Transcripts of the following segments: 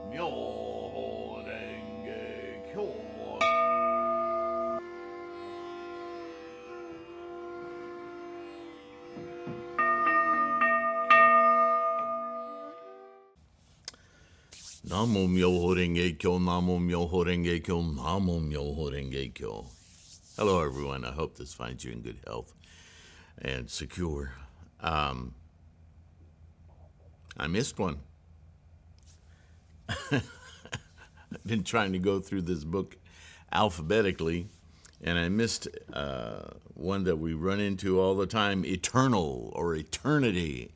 Myoho Renge Kyo. Namo Myoho Renge Kyo, Namo Myoho Renge Kyo, Namo Myoho Renge Kyo. Hello, everyone. I hope this finds you in good health and secure. I missed one. I've been trying to go through this book alphabetically, and I missed one that we run into all the time, eternal or eternity.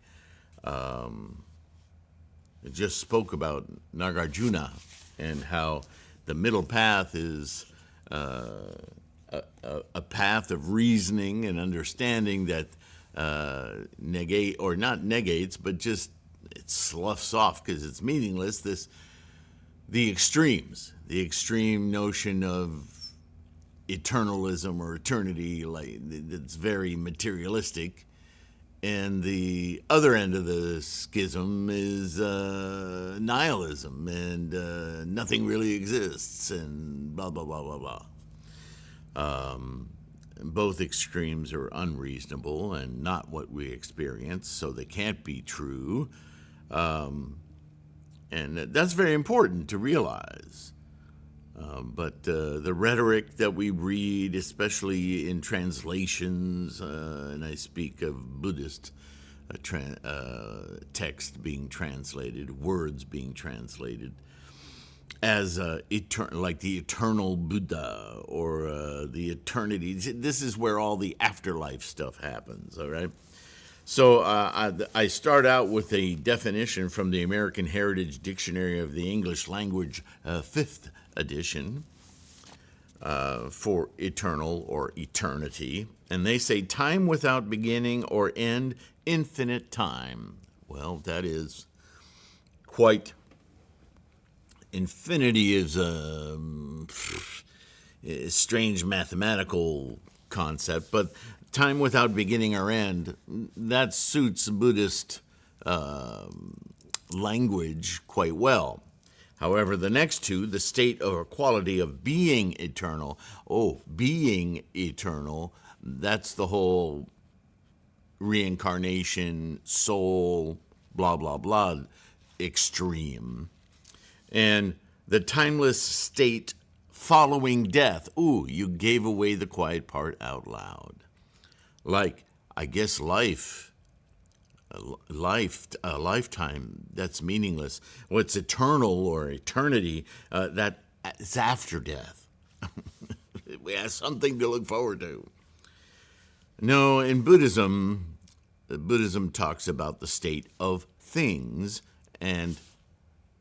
It just spoke about Nagarjuna and how the middle path is a path of reasoning and understanding that negate, or not negates, but just it sloughs off because it's meaningless. The extremes, the extreme notion of eternalism or eternity, like it's very materialistic. And the other end of the schism is nihilism, and nothing really exists, and blah, blah, blah, blah, blah. Both extremes are unreasonable and not what we experience, so they can't be true. And that's very important to realize. But the rhetoric that we read, especially in translations, and I speak of Buddhist text being translated, words being translated, as like the eternal Buddha or the eternity. This is where all the afterlife stuff happens, all right? So I start out with a definition from the American Heritage Dictionary of the English Language, 5th edition, for eternal or eternity. And they say time without beginning or end, infinite time. Well, that is quite... Infinity is a strange mathematical concept, but time without beginning or end, that suits Buddhist language quite well. However, the next two, the state or quality of being eternal, being eternal, that's the whole reincarnation, soul, blah, blah, blah, extreme. And the timeless state following death. Ooh, you gave away the quiet part out loud. Like, I guess a lifetime, that's meaningless. What's eternal or eternity, that is after death. We have something to look forward to. No, in Buddhism talks about the state of things, and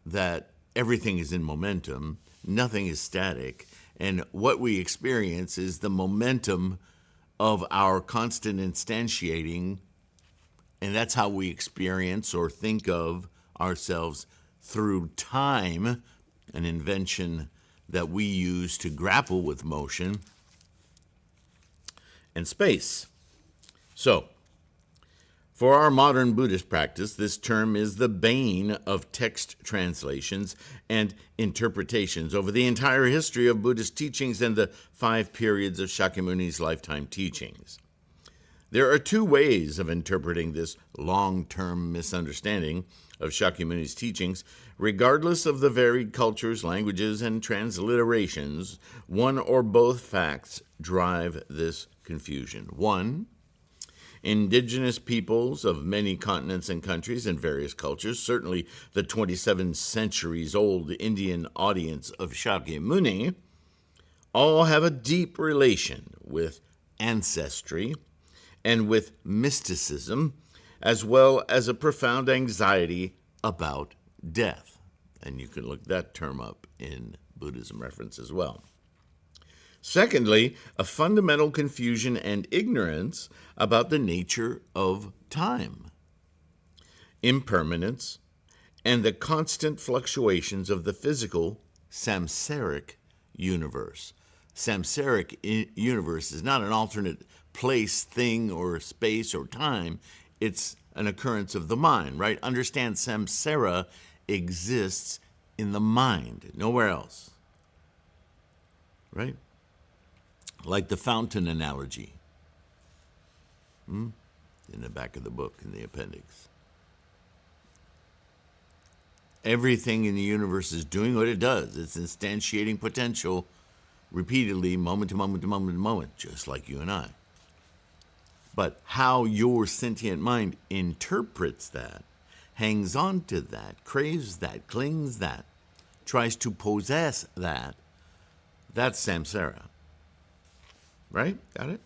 that everything is in momentum, nothing is static, and what we experience is the momentum of our constant instantiating, and that's how we experience or think of ourselves through time, an invention that we use to grapple with motion, and space. So, for our modern Buddhist practice, this term is the bane of text translations and interpretations over the entire history of Buddhist teachings and the 5 periods of Shakyamuni's lifetime teachings. There are 2 ways of interpreting this long-term misunderstanding of Shakyamuni's teachings. Regardless of the varied cultures, languages, and transliterations, one or both facts drive this confusion. 1, indigenous peoples of many continents and countries and various cultures, certainly the 27 centuries old Indian audience of Shakyamuni, all have a deep relation with ancestry and with mysticism, as well as a profound anxiety about death. And you can look that term up in Buddhism reference as well. Secondly, a fundamental confusion and ignorance about the nature of time, impermanence, and the constant fluctuations of the physical samsaric universe. Samsaric universe is not an alternate place, thing, or space, or time. It's an occurrence of the mind, right? Understand samsara exists in the mind, nowhere else. Right? Like the fountain analogy in the back of the book, in the appendix. Everything in the universe is doing what it does. It's instantiating potential repeatedly, moment to moment to moment to moment, just like you and I. But how your sentient mind interprets that, hangs on to that, craves that, clings that, tries to possess that, that's samsara. Right? Got it?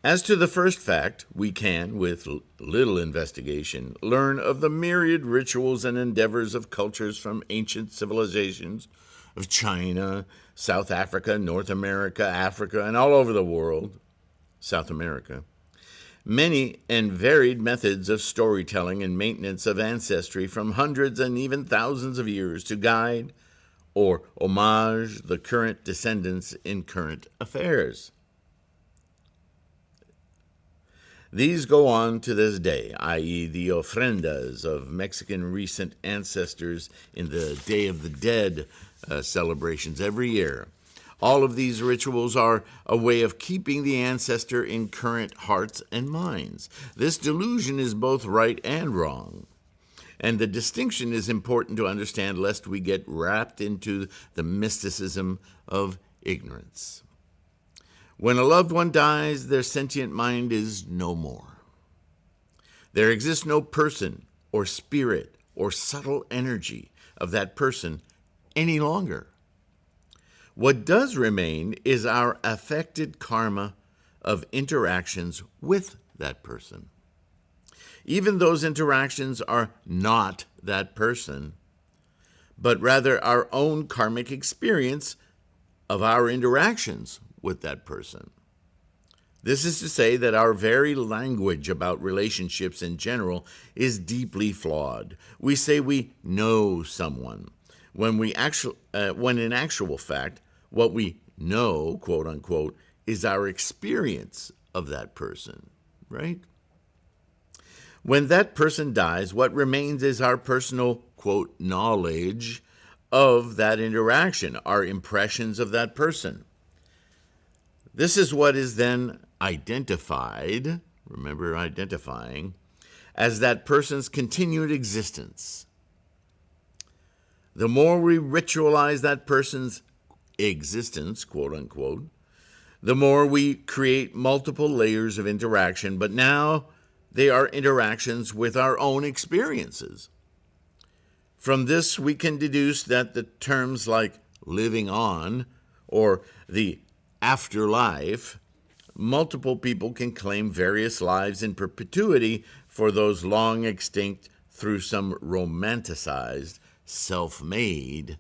As to the first fact, we can, with little investigation, learn of the myriad rituals and endeavors of cultures from ancient civilizations of China, South Africa, North America, Africa, and all over the world, South America. Many and varied methods of storytelling and maintenance of ancestry from hundreds and even thousands of years to guide or homage the current descendants in current affairs. These go on to this day, i.e. the ofrendas of Mexican recent ancestors in the Day of the Dead celebrations every year. All of these rituals are a way of keeping the ancestor in current hearts and minds. This delusion is both right and wrong. And the distinction is important to understand lest we get wrapped into the mysticism of ignorance. When a loved one dies, their sentient mind is no more. There exists no person or spirit or subtle energy of that person any longer. What does remain is our affected karma of interactions with that person. Even those interactions are not that person, but rather our own karmic experience of our interactions with that person. This is to say that our very language about relationships in general is deeply flawed. We say we know someone, when in actual fact, what we know, quote unquote, is our experience of that person, right? When that person dies, what remains is our personal, quote, knowledge of that interaction, our impressions of that person. This is what is then identified, remember identifying, as that person's continued existence. The more we ritualize that person's existence, quote unquote, the more we create multiple layers of interaction, but now they are interactions with our own experiences. From this, we can deduce that the terms like living on or the afterlife, multiple people can claim various lives in perpetuity for those long extinct through some romanticized, self-made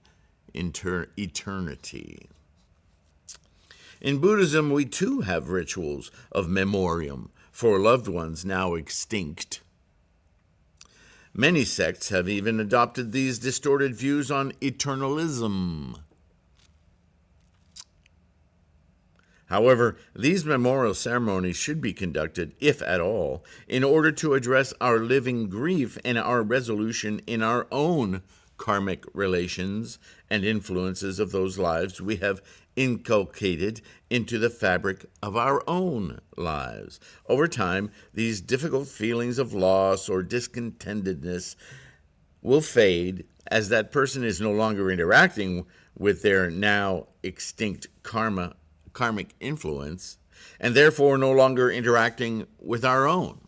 eternity. In Buddhism, we too have rituals of memoriam for loved ones now extinct. Many sects have even adopted these distorted views on eternalism. However, these memorial ceremonies should be conducted, if at all, in order to address our living grief and our resolution in our own karmic relations and influences of those lives we have inculcated into the fabric of our own lives. Over time, these difficult feelings of loss or discontentedness will fade as that person is no longer interacting with their now extinct karmic influence, and therefore no longer interacting with our own.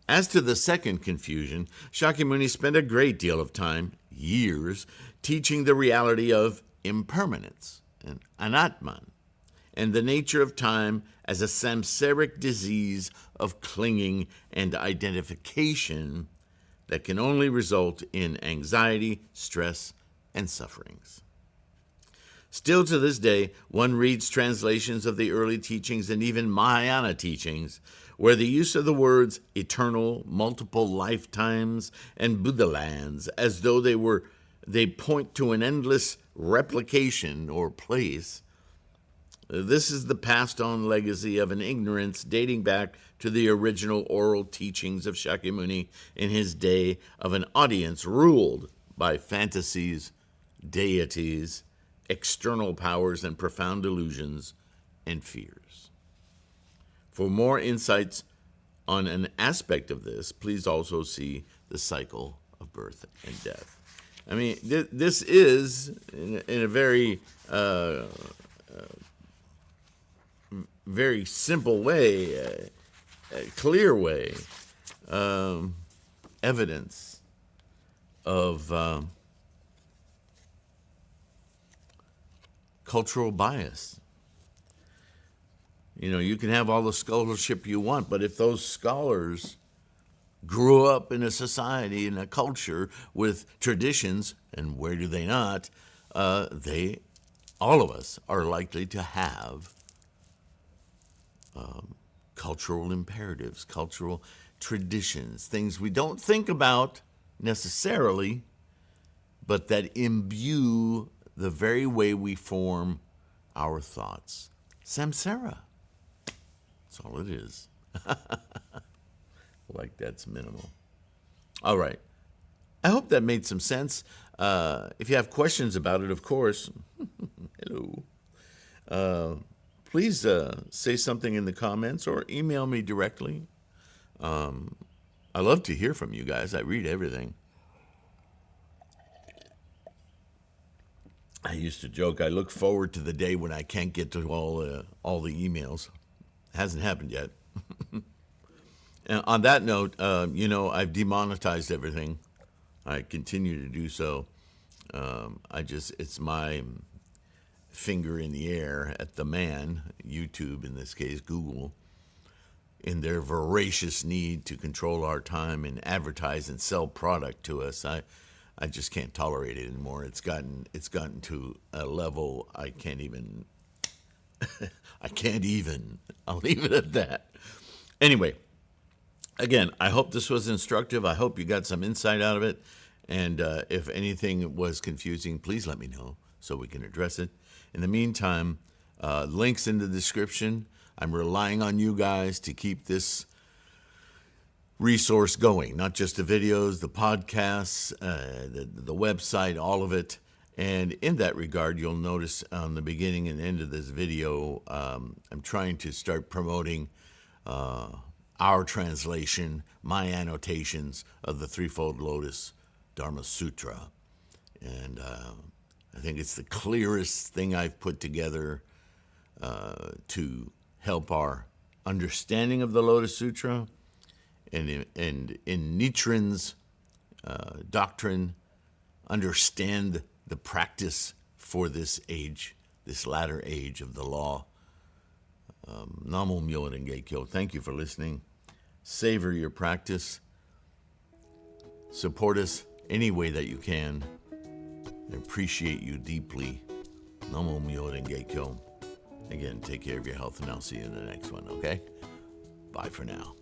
As to the second confusion, Shakyamuni spent a great deal of time, years, teaching the reality of impermanence and anatman, and the nature of time as a samsaric disease of clinging and identification that can only result in anxiety, stress, and sufferings. Still to this day, one reads translations of the early teachings and even Mahayana teachings where the use of the words eternal, multiple lifetimes, and Buddha lands as though they point to an endless replication or place This is the passed on legacy of an ignorance dating back to the original oral teachings of Shakyamuni in his day of an audience ruled by fantasies, deities, external powers, and profound illusions and fears. For more insights on an aspect of this, please also see The Cycle of Birth and Death. I mean, this is, in a very very simple way, a clear way, evidence of cultural bias. You know, you can have all the scholarship you want, but if those scholars grew up in a society, in a culture with traditions, and where do they not, all of us are likely to have cultural imperatives, cultural traditions, things we don't think about necessarily, but that imbue the very way we form our thoughts. Samsara. That's all it is. Like that's minimal. All right. I hope that made some sense. If you have questions about it, of course, hello. Please say something in the comments or email me directly. I love to hear from you guys. I read everything. I used to joke, I look forward to the day when I can't get to all the emails. Hasn't happened yet. And on that note, I've demonetized everything. I continue to do so. It's my finger in the air at the man, YouTube in this case, Google, in their voracious need to control our time and advertise and sell product to us. I just can't tolerate it anymore. It's gotten to a level I can't even. I'll leave it at that. Anyway, again, I hope this was instructive. I hope you got some insight out of it. And if anything was confusing, please let me know so we can address it. In the meantime, links in the description. I'm relying on you guys to keep this resource going, not just the videos, the podcasts, the website, all of it. And in that regard, you'll notice on the beginning and end of this video, I'm trying to start promoting our translation, my annotations of the Threefold Lotus Dharma Sutra. And I think it's the clearest thing I've put together to help our understanding of the Lotus Sutra and in Nichiren's doctrine, understand the practice for this age, this latter age of the law. Namo Myoho Renge Kyo. Thank you for listening. Savor your practice. Support us any way that you can. I appreciate you deeply. Namo Myoho Renge Kyo. Again, take care of your health, and I'll see you in the next one, okay? Bye for now.